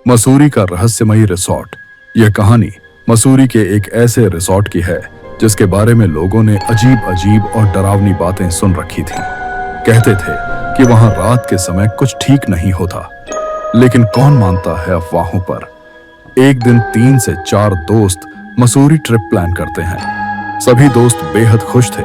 मसूरी का रहस्यमयी रिसॉर्ट। यह कहानी मसूरी के एक ऐसे रिसॉर्ट की है जिसके बारे में लोगों ने अजीब अजीब और डरावनी बातें सुन रखी थी। कहते थे कि वहां रात के समय कुछ ठीक नहीं होता, लेकिन कौन मानता है अफवाहों पर। एक दिन 3 से 4 दोस्त मसूरी ट्रिप प्लान करते हैं। सभी दोस्त बेहद खुश थे।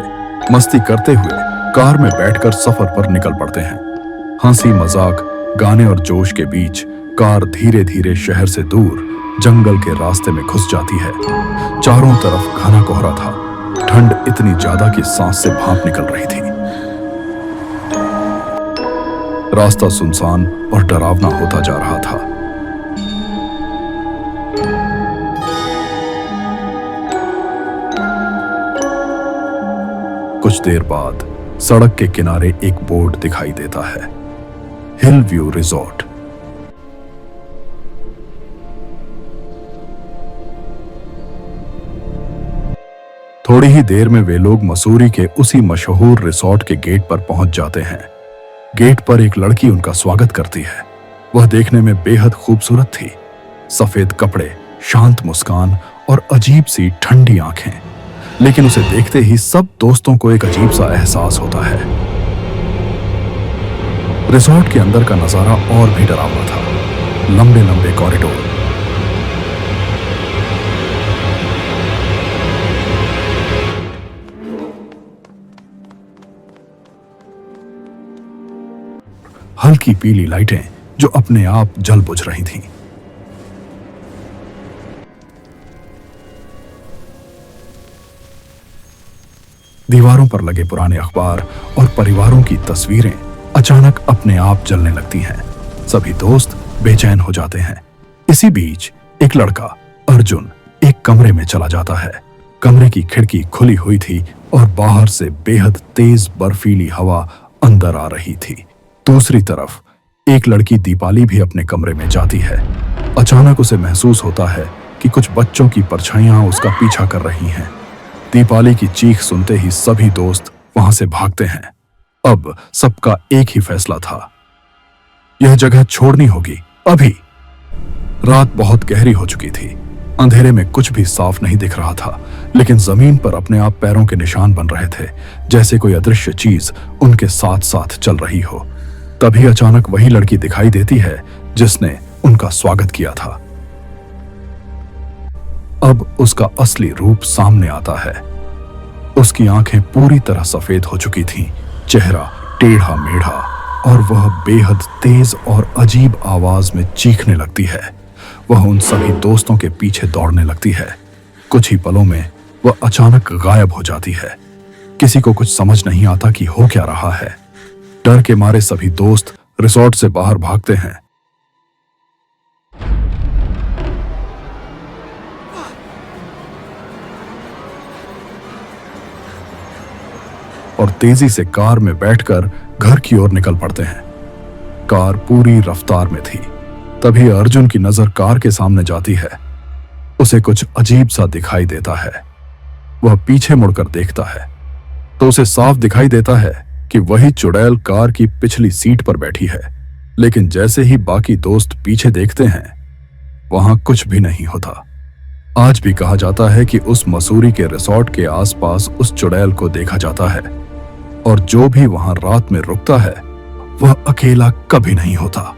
मस्ती करते हुए कार में बैठकर सफर पर निकल पड़ते हैं। हंसी मजाक, गाने और जोश के बीच कार धीरे धीरे शहर से दूर जंगल के रास्ते में घुस जाती है। चारों तरफ घना कोहरा था। ठंड इतनी ज्यादा कि सांस से भाप निकल रही थी। रास्ता सुनसान और डरावना होता जा रहा था। कुछ देर बाद सड़क के किनारे एक बोर्ड दिखाई देता है, हिल व्यू रिजॉर्ट। थोड़ी ही देर में वे लोग मसूरी के उसी मशहूर रिसॉर्ट के गेट पर पहुंच जाते हैं। गेट पर एक लड़की उनका स्वागत करती है। वह देखने में बेहद खूबसूरत थी। सफेद कपड़े, शांत मुस्कान और अजीब सी ठंडी आंखें। लेकिन उसे देखते ही सब दोस्तों को एक अजीब सा एहसास होता है। रिसॉर्ट के अंदर का नजारा और भी डरावना था। लंबे लंबे कॉरिडोर, हल्की पीली लाइटें जो अपने आप जल बुझ रही थीं। दीवारों पर लगे पुराने अखबार और परिवारों की तस्वीरें अचानक अपने आप जलने लगती हैं। सभी दोस्त बेचैन हो जाते हैं। इसी बीच एक लड़का, अर्जुन, एक कमरे में चला जाता है। कमरे की खिड़की खुली हुई थी और बाहर से बेहद तेज बर्फीली हवा अंदर आ रही थी। दूसरी तरफ एक लड़की दीपाली भी अपने कमरे में जाती है। अचानक उसे महसूस होता है कि कुछ बच्चों की परछाइयां उसका पीछा कर रही हैं। दीपाली की चीख सुनते ही सभी दोस्त वहां से भागते हैं। अब सबका एक ही फैसला था, यह जगह छोड़नी होगी अभी। रात बहुत गहरी हो चुकी थी। अंधेरे में कुछ भी साफ नहीं दिख रहा था, लेकिन जमीन पर अपने आप पैरों के निशान बन रहे थे, जैसे कोई अदृश्य चीज उनके साथ साथ चल रही हो। तभी अचानक वही लड़की दिखाई देती है जिसने उनका स्वागत किया था। अब उसका असली रूप सामने आता है। उसकी आंखें पूरी तरह सफेद हो चुकी थीं, चेहरा टेढ़ा मेढ़ा, और वह बेहद तेज और अजीब आवाज में चीखने लगती है। वह उन सभी दोस्तों के पीछे दौड़ने लगती है। कुछ ही पलों में वह अचानक गायब हो जाती है। किसी को कुछ समझ नहीं आता कि हो क्या रहा है। डर के मारे सभी दोस्त रिसॉर्ट से बाहर भागते हैं। और तेजी से कार में बैठकर घर की ओर निकल पड़ते हैं। कार पूरी रफ्तार में थी। तभी अर्जुन की नजर कार के सामने जाती है। उसे कुछ अजीब सा दिखाई देता है। वह पीछे मुड़कर देखता है तो उसे साफ दिखाई देता है कि वही चुड़ैल कार की पिछली सीट पर बैठी है। लेकिन जैसे ही बाकी दोस्त पीछे देखते हैं, वहां कुछ भी नहीं होता। आज भी कहा जाता है कि उस मसूरी के रिसॉर्ट के आसपास उस चुड़ैल को देखा जाता है, और जो भी वहां रात में रुकता है वह अकेला कभी नहीं होता।